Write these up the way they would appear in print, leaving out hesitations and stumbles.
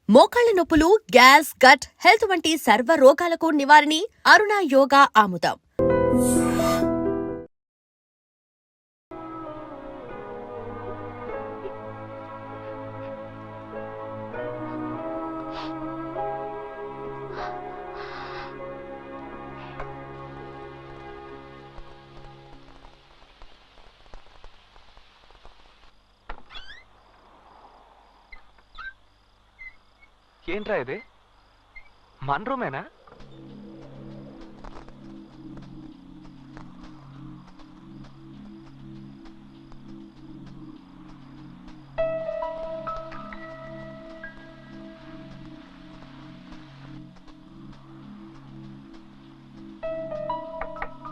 మోకాళ్ల నొప్పులు, gas, gut health వంటి సర్వ రోగాలకు నివారణి అరుణ యోగా ఆముదం. ఏంట్రా ఇది? మన రూమేనా?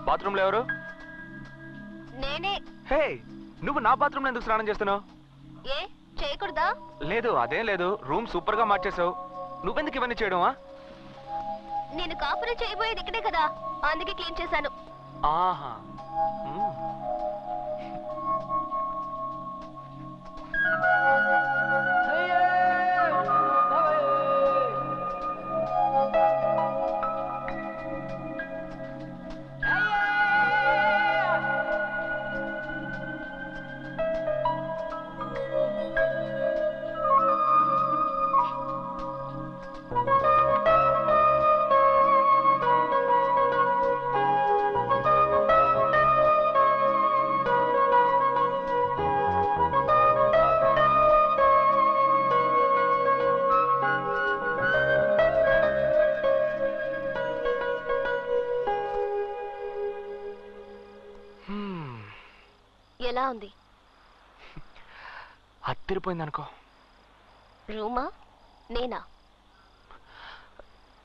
బాత్రూంలో ఎవరు? నేనే. హే, నువ్వు నా బాత్రూంలో ఎందుకు స్నానం చేస్తున్నావు? ఏ చేయకూడదా? లేదు, అదేం లేదు. రూమ్ సూపర్ గా మార్చేసావు. నువ్వెందుకు ఇవన్నీ చేయడమా? నేను కాపురం చేయబోయేది ఇక్కడే కదా, అందుకే క్లీన్ చేశాను. ఆహా. ఎలా ఉంది? అత్తిరిపోయింది అనుకో. రూమా? నేనా?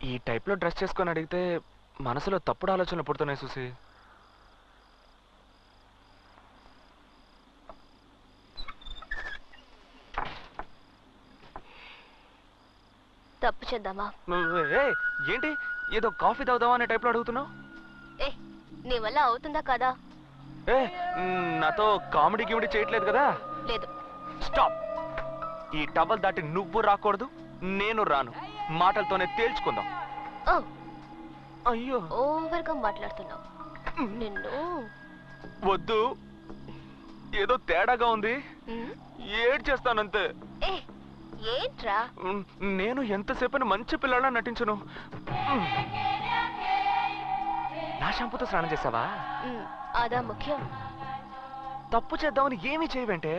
ఈ టైప్ లో డ్రెస్ చేసుకొని అడిగితే మనసులో తప్పుడు ఆలోచనలు పుడుతున్నాయి చూసి. తప్పు చేద్దామా? ఏంటి ఏదో కాఫీ తాగుదామా అనే టైప్ లో అడుగుతున్నావు? ఏ నీ వల్ల అవుతుందా కదా? ఏ నాతో కామెడీ గిమిడీ చేయట్లేదు కదా? లేదు. స్టాప్. ఈ టవల్ దాటి నువ్వు రాకూడదు, నేను రాను. మాటలతోనే తేల్చుకుందాం. ఓ అయ్యో, ఓవర్గా మాట్లాడుతున్నావు. నిన్ను వద్దు. ఏదో తేడాగా ఉంది. ఏడ్ చేస్తానంతే. ఏ ఏంట్రా? నేను ఎంతసేపని మంచి పిల్లలా నటించను. నా షాంపూతో స్నానం చేసావా? అదా ముఖ్యం. తప్పు చేద్దామని ఏమీ చేయవంటే.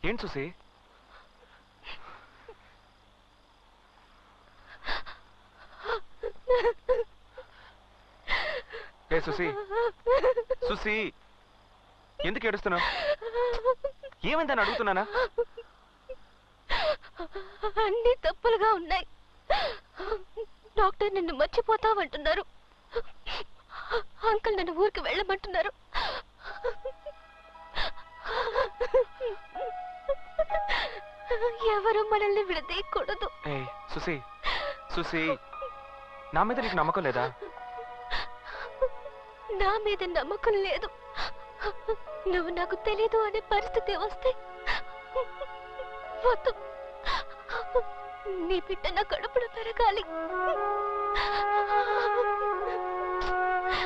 ఏంటి సుసి? ఏ సుసి, సుసి ఎందుకు ఏడుస్తున్నావు? ఏమైందని అడుగుతున్నానా? అన్ని తప్పులుగా ఉన్నాయి. డాక్టర్ నిన్ను మర్చిపోతావంటున్నారు. అంకుల్ నన్ను ఊరికి వెళ్ళమంటున్నారు. ఎవరు మనల్ని విడదీయకూడదు. సుసి, సుసి నా మీద నీకు నమ్మకం లేదా? నా మీద నమ్మకం లేదు. నువ్వు నాకు తెలీదు అనే పరిస్థితి వస్తే వద్దు. నీ బిడ్డ నా కడుపున పెరగాలి.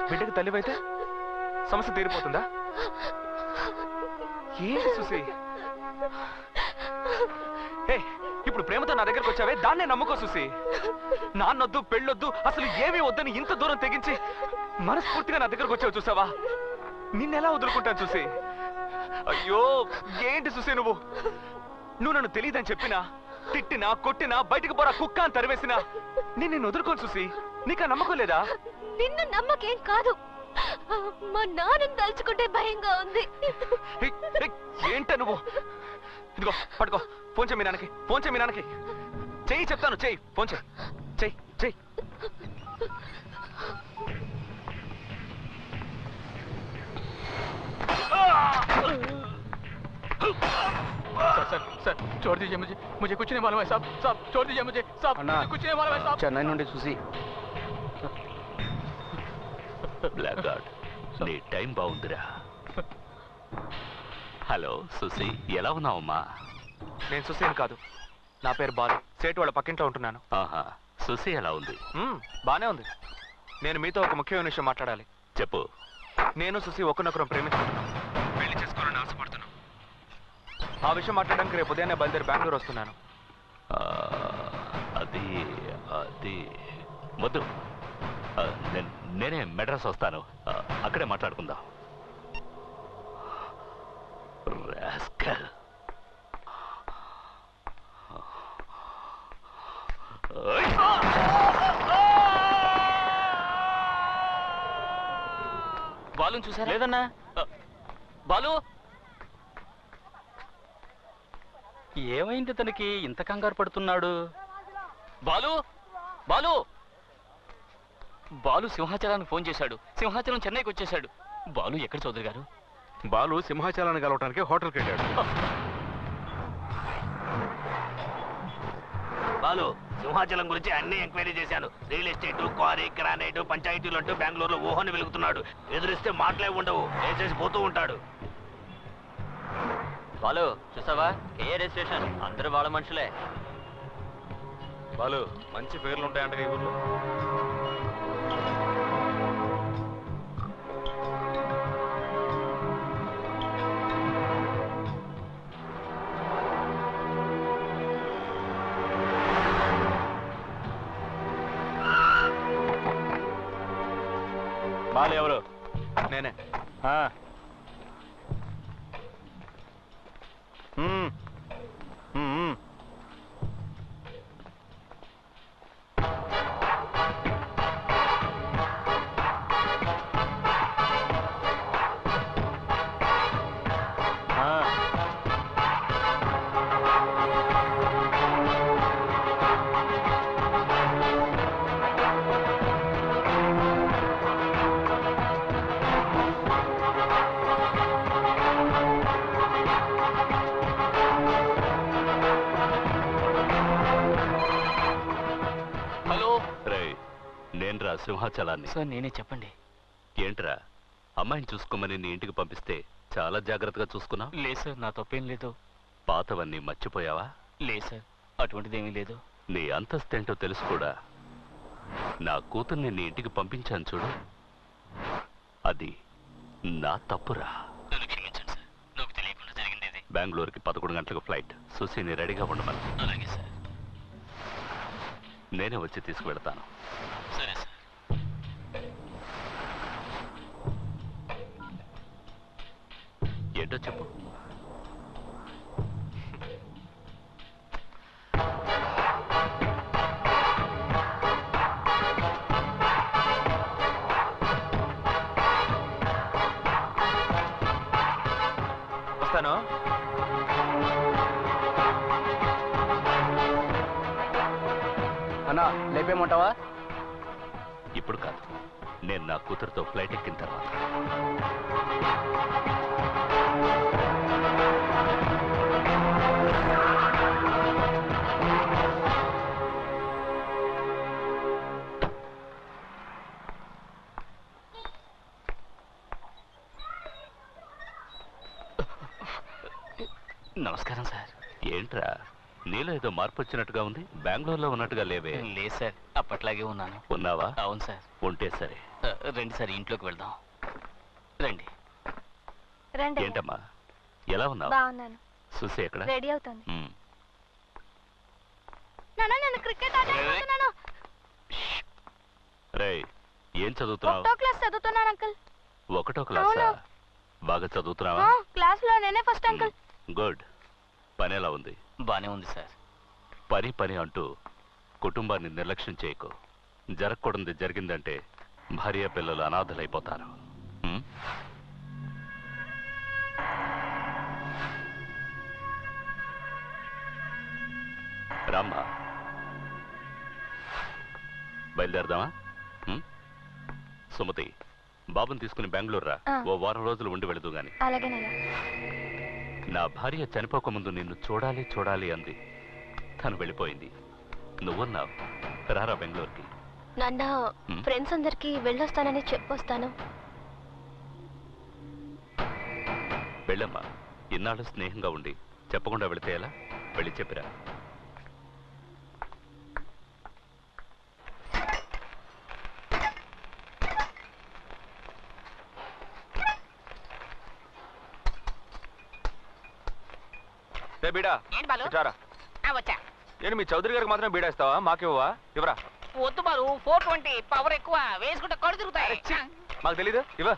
బిడ్డకి తల్లివైతే సమస్య తీరిపోతుందా? ఏంటి సుసి? ఇప్పుడు ప్రేమతో నా దగ్గరకు వచ్చావే, దాన్నే నమ్ముకో సుసి. నాన్నొద్దు, పెళ్ళొద్దు, అసలు ఏమీ వద్దని ఇంత దూరం తెగించి మనస్ఫూర్తిగా నా దగ్గరకు వచ్చావు చూసావా? నిన్నెలా వదులుకుంటాను సుసి? అయ్యో ఏంటి సుసి నువ్వు నన్ను తెలియదని చెప్పినా, తిట్టినా, కొట్టినా, బయటికి పోరా కుక్క అని తరివేసినా నేను వదులుకోను సుసి. నీకు నమ్మకం లేదా? నిన్ను నమ్మకేం కాదు, మా నాన్నని తలుచుకుంటే భయంగా ఉంది. ఏంట నువ్వు? ఇదిగో పట్టుకో, ఫోన్ చేయి మీ నాన్నకి, ఫోన్ చేయి మీ నాన్నకి. చెయ్యి చెప్తాను, చెయ్యి, ఫోన్ చేయి, చెయ్యి చెయ్యి. सर छोड़ दीजिए मुझे कुछ नहीं मालूम है साहब छोड़ दीजिए मुझे साहब कुछ नहीं मालूम है साहब చెన్నై నుండి చూసి బ్లాక్ గార్డ్ నీ టైం బాగుందిరా. హలో సుసి, ఎలా ఉన్నావమ్మా? నేను సుసేన్ కాదు, నా పేరు బాలు. సేటు వాళ్ళ పక్కింట్లో ఉంటున్నాను. ఆహా, సుసి ఎలా ఉంది? బానే ఉంది. నేను మీతో ఒక ముఖ్యమైన విషయం మాట్లాడాలి. చెప్పు. నేను సుసి ఒకరినొకరం ప్రేమించుకుంటున్నాం, పెళ్లి చేసుకోవాలని ఆశపడుతున్నాం. ఆ విషయం మాట్లాడడానికి రేపు ఉదయాన్నే బయలుదేరి బెంగళూరు వస్తున్నాను. అది అది వద్దు, నేనే మెడ్రాస్ వస్తాను, అక్కడే మాట్లాడుకుందాం. రాస్కల్. బాలుని చూసారా? లేదన్నా. బాలు ఏమైంది? తనకి ఇంత కంగారు పడుతున్నాడు? బాలు బాలు బాలు సింహాచలానికి ఫోన్ చేశాడు. సింహాచలం చెన్నైకి వచ్చేశాడు. బాలు ఎక్కడ చౌదరి గారు? బాలు సింహాచలాన్ని కలవటానికి హోటల్కి వెళ్ళాడు. బాలు, సింహాచలం గురించి అన్ని ఎంక్వైరీ చేశాను. రియల్ ఎస్టేట్, క్వారీ, గ్రానైట్, పంచాయతీలు అంటూ బెంగళూరులో ఊహని వెలుగుతున్నాడు. ఎదురిస్తే మాటలే ఉండవు, వేసేసి పోతూ ఉంటాడు. బాలు చూసావా? కేఆర్ఏ స్టేషన్, అందరూ వాళ్ళ మనుషులే. బాలు మంచి పేర్లు ఉంటాయంట ఈ ఊర్లో. బాలు ఎవరు? నేనే. నేనురా సింహాచలాన్ని. సార్ నేనే, చెప్పండి. ఏంట్రా, అమ్మాయిని చూసుకోమని నీ ఇంటికి పంపిస్తే చాలా జాగ్రత్తగా చూసుకున్నావు? లేదు సార్, నా తప్పేం లేదు. పాతవన్నీ మర్చిపోయావా? లేదు సార్, అటువంటిదేమీ లేదు. నీ అంతస్తేంటో తెలుసు కూడా. నా కూతుర్ని నీ ఇంటికి పంపించాను చూడు, అది నా తప్పురా. నన్ను క్షమించండి సార్, నాకు తెలియకుండా జరిగింది ఇది. బెంగళూరుకి 11 గంటలకు ఫ్లైట్. సుశీని రెడీగా ఉండమని. అలాగే సార్. నేనే వచ్చి తీసుకువెళ్తాను. సరే సార్. ఏంటో చెప్పు. వస్తాను. అన్నా లేపేమంటావా? ఇప్పుడు కాదు, నేను నా కూతురుతో ఫ్లైట్ ఎక్కిన తర్వాత. నమస్కారం సార్. ఏంట్రా, నీలో ఏదో మార్పు వచ్చినట్టుగా ఉంది. బెంగళూరులో ఉన్నట్టుగా లేవే. లేదు సార్, అప్పట్లాగే ఉన్నాను. ఉన్నావా? అవును సార్. ఉంటే సరే. రండి సార్, ఇంట్లోకి వెళ్దాం. రండి. రండి. ఏంటమ్మా, ఎలా ఉన్నావు? బాగున్నాను. సుసి ఎక్కడ? రెడీ అవుతుంది. ఉమ్. నాన్న, నేను క్రికెట్ ఆడుతున్నాను. రేయ్, ఏం చదువుతున్నావు? 1వ క్లాస్ చదువుతున్నాను అంకుల్. 1వ క్లాసా? బాగా చదువుతున్నావా? క్లాస్ లో నేనే ఫస్ట్ అంకుల్. గుడ్. పని ఎలా ఉంది? బానే ఉంది సార్. పని పని అంటూ కుటుంబాన్ని నిర్లక్ష్యం చేయకు. జరగకూడదు జరిగిందంటే భార్య పిల్లలు అనాథలైపోతారు. రామ్మా, బయలుదేరదామా? సుమతి, బాబుని తీసుకుని బెంగళూరు రా. ఓ వారం రోజులు ఉండి వెళదు గాని. అలాగేనయ్యా. నా భార్య చనిపోకముందు నిన్ను చూడాలి చూడాలి అంది. తను వెళ్ళిపోయింది. నువ్వున్నావు. రారా బెంగళూరుకి. నాన్న, ఫ్రెండ్స్ అందరికి వెళ్ళొస్తానని చెప్పొస్తాను. వెళ్ళమ్మా. ఇన్నాళ్ళు స్నేహంగా ఉండి చెప్పకుండా వెళితే ఎలా? వెళ్ళి చెప్పిరా. బీడా ఇచ్చారా? వచ్చా. నేను మీ చౌదరి గారికి మాత్రమే బీడా ఇస్తావా? మాకేవా? ఇవరా. వద్దు బాలు, 420 పవర్ ఎక్కువ, వేసుకుంటే కళ్ళు తిరుగుతాయి. మాకు తెలీదు. ఇవా.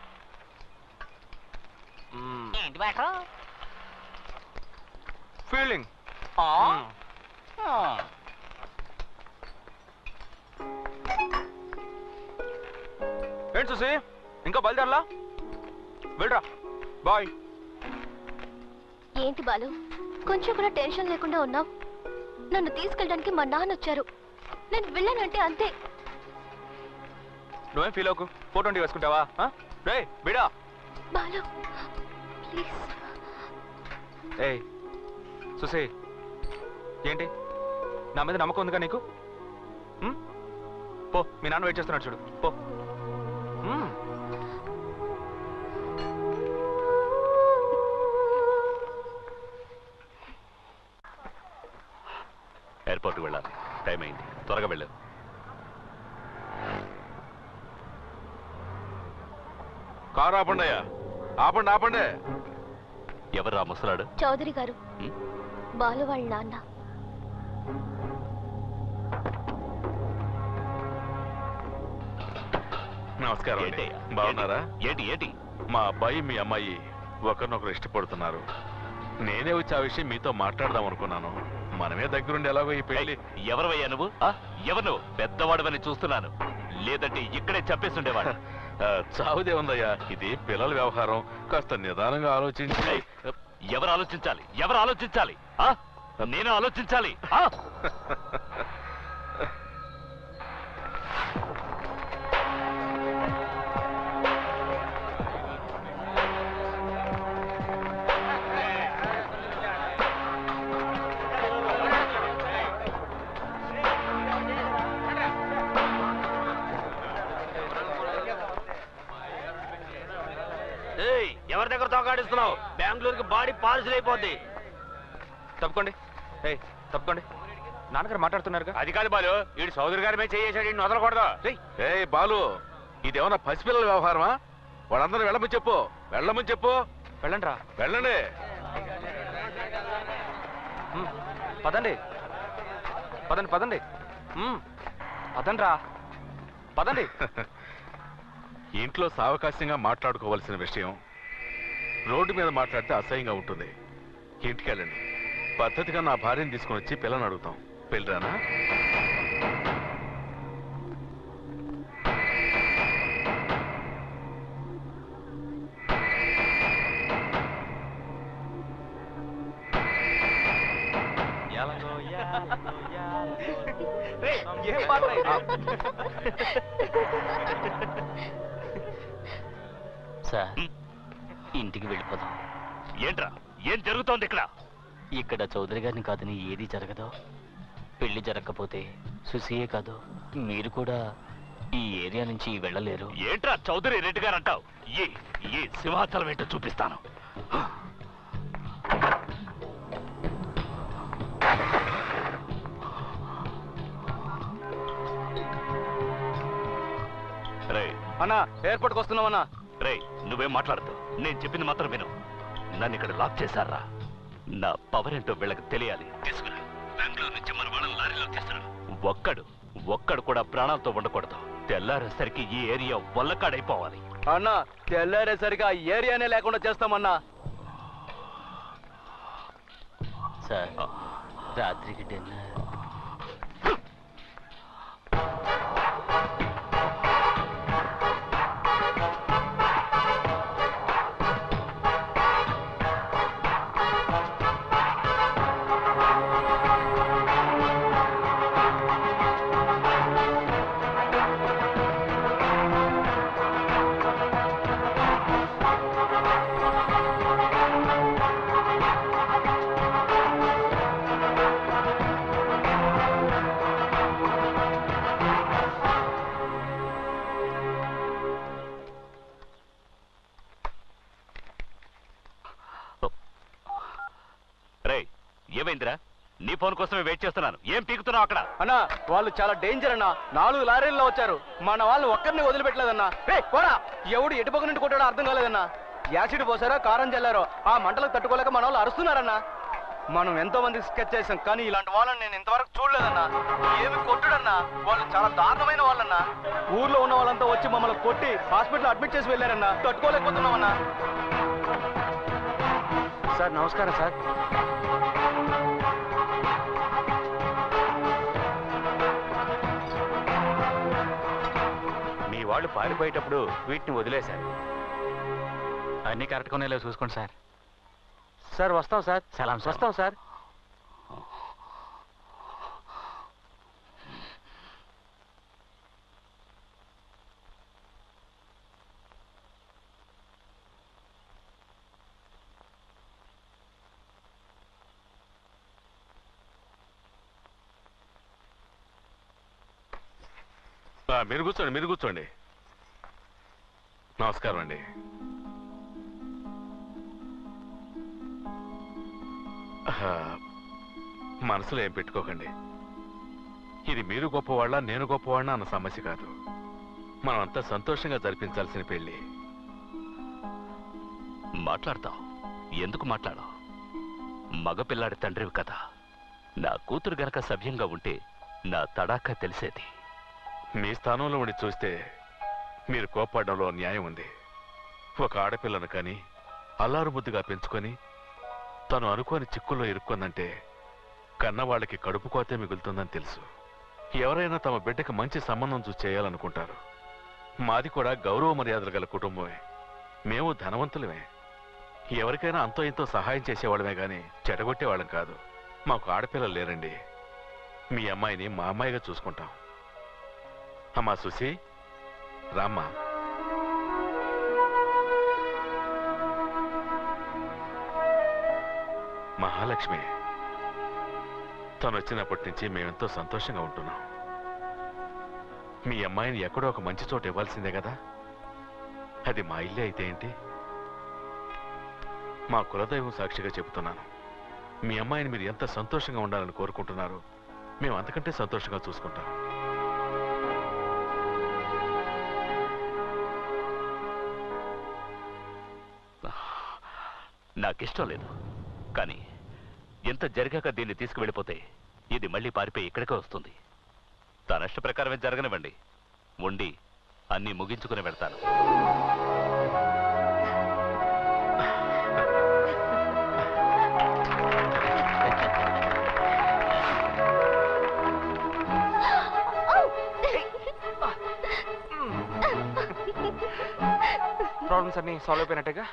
ఏంటి మ్యాటర్? ఫీల్డింగ్. ఏంటి చూసి ఇంకా బయలుదేరలా? వెళ్ళరా. బాయ్. ఏంటి బాలు, కొంచెం కూడా టెన్షన్ లేకుండా ఉన్నావు? నన్ను తీసుకెళ్ళడానికి మా నాన్న వచ్చారు. నేను వెళ్ళానంటే అంతే. నువ్వేం ఫీల్ అవ్వకు. 420 వేసుకుంటావా? రే బిడా. బాలు ప్లీజ్. ఏయ్ సుసి, ఏంటి నా మీద నమ్మకం ఉందిగా నీకు? పో, మీ నాన్న వెయిట్ చేస్తున్నాడు చూడు. పో. ఎయిర్పోర్ట్కి వెళ్ళాలి. టైం అయింది. త్వరగా వెళ్ళు. కారు ఆపండి అయ్యా. ఆపండి ఆపండి. ఎవరు ఆ ముసలాడు? చౌదరి గారు, బాలు వాళ్ళ నాన్న. నమస్కారం అండి. బాగున్నారా? ఏంటి ఏంటి? మా అబ్బాయి మీ అమ్మాయి ఒకరినొకరు ఇష్టపడుతున్నారు. నేనే వచ్చి ఆ విషయం మీతో మాట్లాడదాం అనుకున్నాను. మనమే దగ్గరుండి ఎలాగో ఈ పెళ్లి. ఎవరవయ్యా నువ్వు? ఎవరు నువ్వు? పెద్దవాడవని చూస్తున్నాను. లేదంటే ఇక్కడే చంపేస్తుండేవాడు. చావుదే ఉందయ్యా. ఇది పిల్లల వ్యవహారం. కాస్త నిదానంగా ఆలోచించి. ఎవరు ఆలోచించాలి? ఎవరు ఆలోచించాలి? నేను ఆలోచించాలి. ఎవరి దగ్గర తోకాడిస్తున్నావు? బెంగళూరుకి బాడీ పాలసీ అయిపోద్ది. తప్పుకోండి. ఏయ్ తప్పుకోండి. నాన్నగారు మాట్లాడుతున్నారుగా. అది కాదు బాలు, వీడు చౌదరి గారి మీద చేసాడు. వీడిని వదలకూడదు. ఏ బాలు, ఇదేమన్నా పసిపిల్లల వ్యవహారమా? వాళ్ళందరూ వెళ్ళమని చెప్పు. వెళ్ళమని చెప్పు. వెళ్ళండి రా. వెళ్ళండి. పదండి పదండి పదండి. పదండి రా. పదండి. ఇంట్లో సావకాశంగా మాట్లాడుకోవాల్సిన విషయం రోడ్డు మీద మాట్లాడితే అసహ్యంగా ఉంటుంది. ఇంటికి వెళ్ళండి. పద్ధతిగా నా భార్యను తీసుకుని వచ్చి పిల్లని అడుగుతాం. పెళ్ళరానా? ఏం పాట సార్, ఇంటికి వెళ్ళిపోదాం. ఏంట్రా? ఏం జరుగుతోంది ఇక్కడ? ఇక్కడ చౌదరి గారిని కాదని ఏది జరగదు. పెళ్లి జరగకపోతే సుసియే కాదు, మీరు కూడా ఈ ఏరియా నుంచి వెళ్ళలేరు. ఏంట్రా చౌదరి రెడ్డి గారు అంటావు? ఈ సింహాచలం ఏంటో చూపిస్తాను. రే అన్నా, ఎయిర్పోర్ట్కి వస్తున్నామన్నా. రే, నువ్వేం మాట్లాడదు. నేను చెప్పింది మాత్రం విను. నన్ను ఇక్కడ లాక్ చేశారా? నా పవర్ ఏంటో వీళ్ళకి తెలియాలి. తీసుకురా. బెంగళూరు నుంచి మన వాళ్ళని లారీలో తీసుకురా. ఒక్కడు కూడా ప్రాణాలతో ఉండకూడదు. తెల్లారేసరికి ఈ ఏరియా వల్లకాడైపోవాలి. అన్నా తెల్లారేసరిగా ఏరియానే లేకుండా చేస్తామన్నా. సార్ రాత్రికి డిన్నర్ ఏమైందిరా? నీ ఫోన్ కోసమే వెయిట్ చేస్తున్నాను. ఏం పీకుతున్నావు అక్కడ? అన్నా వాళ్ళు చాలా డేంజర్ అన్నా. 4 లారీల్లో వచ్చారు. మన వాళ్ళు ఒక్కరిని వదిలిపెట్టలేదన్నా. పోరా, ఎవడు ఎటుపక్క నుండి కొట్టాడో అర్థం కాలేదన్నా. యాసిడ్ పోసారో కారం చల్లారో ఆ మంటలకు తట్టుకోలేక మన వాళ్ళు అరుస్తున్నారన్నా. మనం ఎంతో మంది స్కెచ్ చేసాం, కానీ ఇలాంటి వాళ్ళని నేను ఇంతవరకు చూడలేదన్నా. ఏమి కొట్టుడన్నా, వాళ్ళు చాలా దారుణమైన వాళ్ళన్నా. ఊర్లో ఉన్న వాళ్ళంతా వచ్చి మమ్మల్ని కొట్టి హాస్పిటల్ అడ్మిట్ చేసి వెళ్ళారన్నా. తట్టుకోలేకపోతున్నామన్నా. సార్ నమస్కారం సార్. మీ వాళ్ళు పారిపోయేటప్పుడు వీటిని వదిలేశారు. అన్నీ కరెక్ట్గా ఉన్నాయో చూసుకోండి సార్. సార్ వస్తాం సార్. సలాం సార్. వస్తాం సార్. మీరు కూర్చోండి, మీరు కూర్చోండి. నమస్కారం అండి. మనసులో ఏం పెట్టుకోకండి. ఇది మీరు గొప్పవాళ్ళ నేను గొప్పవాళ్ళ అన్న సమస్య కాదు. మనం అంతా సంతోషంగా జరిపించాల్సిన పెళ్లి. మాట్లాడతావు? ఎందుకు మాట్లాడవు? మగపిల్లాడి తండ్రివి కదా. నా కూతురు గనక సవ్యంగా ఉంటే నా తడాకా తెలిసేది. మీ స్థానంలో ఉండి చూస్తే మీరు కోప్పడడంలో న్యాయం ఉంది. ఒక ఆడపిల్లను కానీ అల్లారు ముద్దుగా పెంచుకొని తను అనుకోని చిక్కుల్లో ఇరుక్కుందంటే కన్నవాళ్ళకి కడుపు కోతే మిగులుతుందని తెలుసు. ఎవరైనా తమ బిడ్డకి మంచి సంబంధం చూసి చేయాలనుకుంటారు. మాది కూడా గౌరవ మర్యాదలు గల కుటుంబమే. మేము ధనవంతులమే. ఎవరికైనా అంతో ఇంతో సహాయం చేసేవాళ్ళమే కానీ చెడగొట్టేవాళ్ళం కాదు. మాకు ఆడపిల్లలు లేరండి. మీ అమ్మాయిని మా అమ్మాయిగా చూసుకుంటాం. అమ్మా సుసి, రామ్మా. మహాలక్ష్మి తను వచ్చినప్పటి నుంచి మేమెంతో సంతోషంగా ఉంటున్నాం. మీ అమ్మాయిని ఎక్కడో ఒక మంచి చోట ఇవ్వాల్సిందే కదా. అది మా ఇల్లే అయితే ఏంటి? మా కులదైవం సాక్షిగా చెబుతున్నాను. మీ అమ్మాయిని మీరు ఎంత సంతోషంగా ఉండాలని కోరుకుంటున్నారో మేము అంతకంటే సంతోషంగా చూసుకుంటాం. నాకిష్టం లేదు, కానీ ఎంత జరిగాక దీన్ని తీసుకువెళ్ళిపోతే ఇది మళ్ళీ పారిపోయి ఇక్కడికే వస్తుంది. తన ఇష్ట ప్రకారమే జరగనివ్వండి. ఉండి అన్నీ ముగించుకుని వెళ్తాను. ప్రాబ్లమ్స్ అన్ని సాల్వ్ అయిపోయినట్టుగా.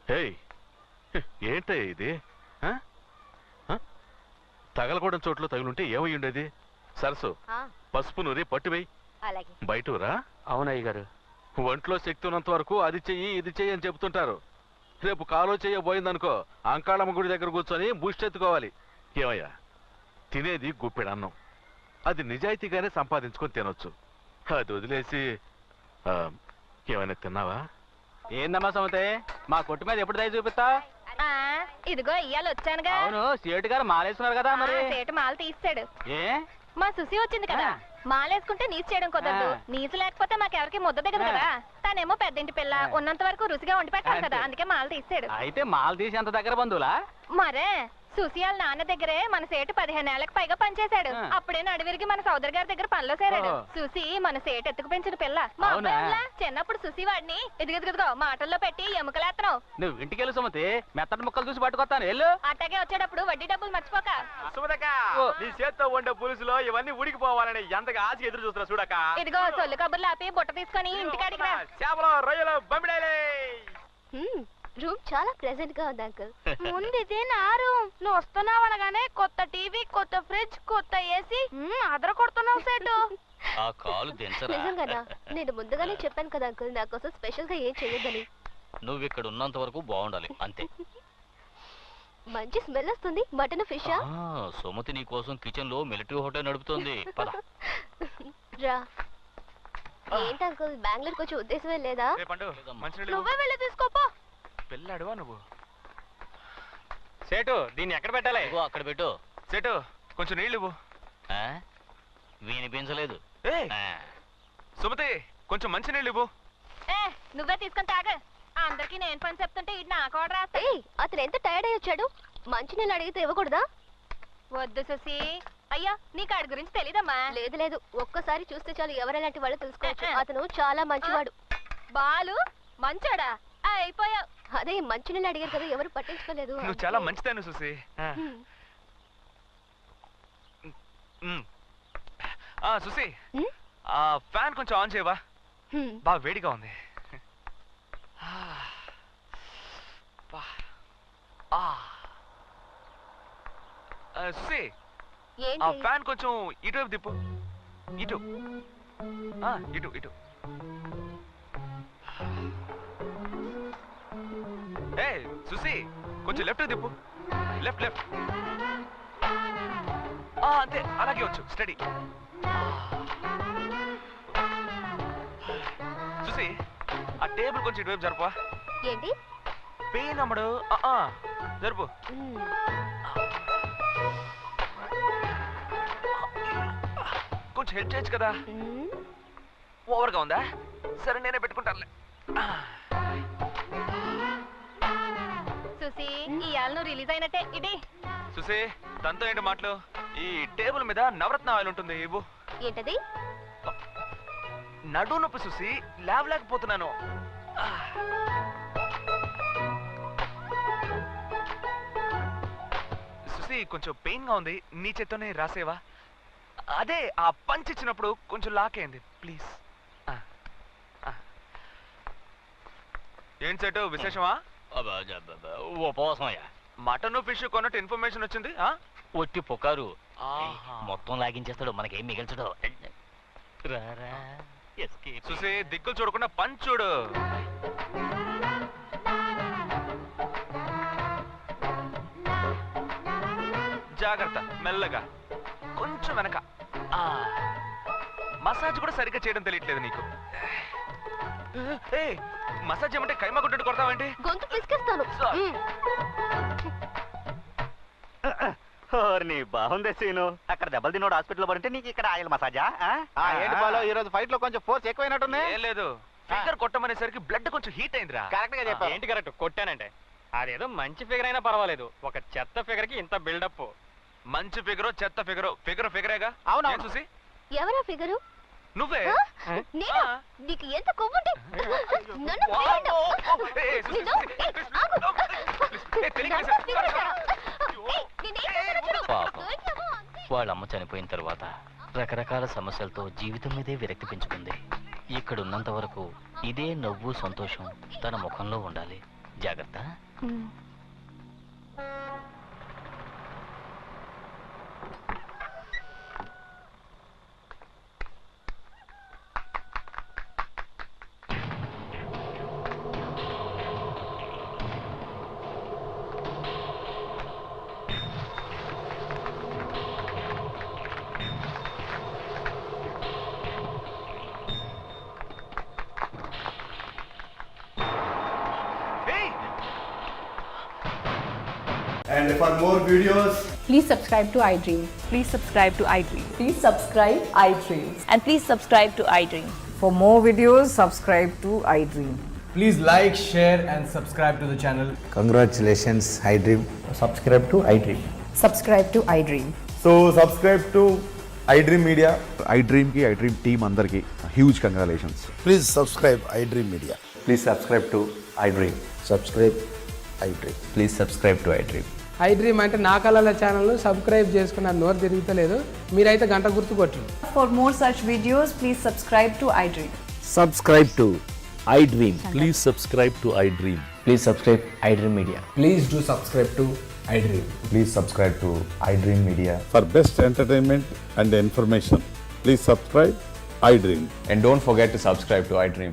హేయ్, ఏంటయ్యా ఇది? ఆ? ఆ? తగలకూడని చోట్ల తగులుంటే ఏమై ఉండేది? సరస్సు, పసుపు నూరి పట్టువేయి. అలాగే. బయటరా. అవునయ్య గారు. ఒంట్లో శక్తి ఉన్నంత వరకు అది చెయ్యి ఇది చెయ్యి అని చెప్తుంటారు. రేపు కాలో చెయ్య పోయిందనుకో, అంకాళమ్మ గుడి దగ్గర కూర్చొని బూస్టెత్తుకోవాలి. ఏమయ్యా, తినేది గుప్పెడన్నం, అది నిజాయితీగానే సంపాదించుకొని తినొచ్చు. అది వదిలేసి ఏమైనా తిన్నావా? ఏందమ్మా సమతే, మా కొట్టు మీద ఎప్పుడు దయ చూపిస్తా? ఇదిగో ఇయ్యాల వచ్చానుగా. అవును, సేటు గారు మాలేస్తున్నారు కదా మరి. సేటు మాల తీస్తాడు. ఏ మా సుసి వచ్చింది కదా, మాలేసుకుంటే నీసు చేయడం కుదరదు. నీసు లేకపోతే మాకెవరికి ముద్ద దిగదు కదా. తనేమో పెద్దింటి పిల్ల, ఉన్నంత వరకు రుచిగా వండి పెట్టాలి కదా, అందుకే మాల తీస్తాడు. అయితే మాల తీసి అంత దగ్గర బంధువులా? మరే సుశీల నాన్న దగ్గరే మన సేటు 15 ఏళ్లకు పైగా పనిచేశాడు. అప్పుడే నడివిరిగి మన సోదరు గారి దగ్గర పనిలో చేరాడు. సుసి మన సేటు ఎత్తుకు పెంచిన పిల్ల. మా అబ్బాయిలా చిన్నప్పుడు సుసి వాడిని ఇదిగో మాటల్లో పెట్టి ఎముకలేస్తున్నావు. నువ్వు ఇంటికెళ్ళు సుమతి, మెత్తటి ముక్కలు చూసి పట్టుకొస్తాను. వెళ్ళు. అట్టాగే వచ్చేటప్పుడు వడ్డీ డబ్బులు మర్చిపోక. నీ చేత్తో ఉండే పులుసులో ఇవన్నీ ఉడికిపోవాలని ఎంతగా ఆశ ఎదురు చూస్తున్నా చూడక. ఇదిగో సొల్లు కబుర్లు ఆపి బుట్ట తీసుకొని ఇంటికాడికి రా. చేపలు రొయ్యలు బొమ్మిడాయలే. రూమ్ చాలా ప్రెజెంట్ గా ఉంది అంకుల్. ముందు ఇదే నా రూమ్. నువ్వు వస్తున్నావు అనగానే కొత్త టీవీ, కొత్త ఫ్రిడ్జ్, కొత్త ఏసీ అదర కొడుతున్నావు సేటు. ఆ కాలు దించరా. నిజంగానా? నేను ముందుగానే చెప్పాను కదా అంకుల్, నా కోసం స్పెషల్ గా ఏం చేయొద్దని. నువ్వు ఇక్కడ ఉన్నంత వరకు బాగుండాలి అంతే. మంచి స్మెల్ వస్తుంది. మటన్ ఫిష్ సుమతి నీ కోసం కిచెన్ లో మిలిటరీ హోటల్ నడుపుతోంది. పద. రా. ఏంటి అంకుల్, బెంగళూరుకి వచ్చే ఉద్దేశమే లేదా? నువ్వే వెళ్ళి తీసుకోపో. పెళ్ళాడువా నువ్వు? సేటు, దీన్ని ఎక్కడ పెట్టాలి? ఇదిగో అక్కడ పెట్టు. సేటు, కొంచెం నీళ్ళు ఇవ్వు. ఆ? వినిపించలేదు. ఆ. సుమతి, కొంచెం మంచి నీళ్ళు ఇవ్వు. నువ్వే తీసుకొని తాగ. అందరికి నేను పని చెప్తుంటే ఇది నాకు ఆర్డర్ రాస్తా. అతను ఎంత టైర్డ్ అయ్యి వచ్చాడు, మంచి నీళ్ళు అడిగితే ఇవ్వకూడదా? వద్దు సుసి. అయ్యా, నీకు ఆడి గురించి తెలీదమ్మా? లేదు, ఒక్కసారి చూస్తే చాలు ఎవరెలాంటి వాళ్ళు తెలుసుకోవచ్చు. అతను చాలా మంచివాడు. బాలు మంచోడా? అయిపోయావు. అదే మంచి నీళ్ళు అడిగారు కదా, ఎవరు పట్టించుకోలేదు. నువ్వు చాలా మంచిదాను సుసి. సుసి, ఆ ఫ్యాన్ కొంచెం ఆన్ చేయవా? బాగా వేడిగా ఉంది. సుసి, ఆ ఫ్యాన్ కొంచెం ఇటువైపు తిప్పు. ఇటు ఇటు ఇటు. ఏ సుసి, కొంచెం లెఫ్ట్ తిప్పు. లెఫ్ట్. అంతే, అలాగే వచ్చు. స్టడీ. సుసి, ఆ టేబుల్ కొంచెం ఇటువైపు జరుపా. ఏంటి? పెయిన్ అమ్మడు. జరుపు. కొంచెం హెల్ప్ చేయొచ్చు కదా. ఓవర్గా ఉందా? సరే, నేనే పెట్టుకుంటానులే. సుసి, ఇయాల నువ్వు రిలీజ్ అయినట్టే. ఇది సుసి, తనతో ఏంటి మాటలు? ఈ టేబుల్ మీద నవరత్న ఆయిల్ ఉంటుంది, ఇవ్వు. ఏంటది? నడు నొప్పి సుసి, లేవలేకపోతున్నాను. సుసి, కొంచెం పెయిన్ గా ఉంది, నీ చేత్తోనే రాసేవా? అదే ఆ పంచ్ ఇచ్చినప్పుడు కొంచెం లాకేయండి ప్లీజ్. ఏంటి సెటు, విశేషమా? ఉపవాసమయ్యా. మటన్ ఫిష్ కొన్నట్టు ఇన్ఫర్మేషన్ వచ్చింది. ఒట్టి పుకారు. మొత్తం లాగించేస్తాడు, మనకేం మిగల్చడు. చూసి దిక్కులు చూడకుండా పంచ్ చూడు. జాగ్రత్త, మెల్లగా, కొంచెం వెనక. మసాజ్ కూడా సరిగ్గా చేయడం తెలియట్లేదు నీకు. మసాజ్ ఏమంటే కైమా కొట్టట్టు కొడతావేంటి? గొంతు పిసికేస్తాను. బాగుంది సీను. అక్కడ దెబ్బలు తిన్నోడు హాస్పిటల్ పడితే నీకు ఇక్కడ ఆయిల్ మసాజా? ఏంటి బాలో, ఈ రోజు ఫైట్ లో కొంచెం ఫోర్స్ ఎక్కువైనట్టుంది. ఏం లేదు, ఫిగర్ కొట్టమనేసరికి బ్లడ్ కొంచెం హీట్ అయిందిరా. కరెక్ట్ గా చెప్పావు. ఏంటి కరెక్ట్? కొట్టానంటే అదేదో మంచి ఫిగర్ అయినా పర్వాలేదు, ఒక చెత్త ఫిగర్ కి ఇంత బిల్డప్. మంచి ఫిగరో చెత్త ఫిగరో, ఫిగరేగా. అవునా చూసి? ఎవరా ఫిగరు? నువ్వే. నీకు ఎంత కొవ్వుంటే వాళ్ళమ్మ చనిపోయిన తర్వాత రకరకాల సమస్యలతో జీవితం మీదే విరక్తి పెంచుకుంది. ఇక్కడున్నంత వరకు ఇదే నవ్వు సంతోషం తన ముఖంలో ఉండాలి. జాగ్రత్త. And for more videos, Please subscribe to iDream. Please subscribe to iDream. Please subscribe iDream. And please subscribe to iDream. For more videos, subscribe to iDream. please like, share, and subscribe to the channel. Congratulations, iDream. Subscribe to iDream. Subscribe to iDream. So subscribe to iDream Media. iDream ki iDream team andarki huge congratulations. Please subscribe iDream Media. Please subscribe to iDream. Subscribe iDream. Please subscribe to iDream. iDream అంటే నా కళల channel subscribe చేసుకున్న నోరు తిరుగుతలేదు మీరైతే గంట గుర్తు కొట్టండి. For more such videos, please subscribe to iDream. Subscribe to iDream. Please subscribe to iDream. Please subscribe iDream Media. Please do subscribe to iDream. Please subscribe to iDream Media. For best entertainment and information, please subscribe iDream. And don't forget to subscribe to iDream.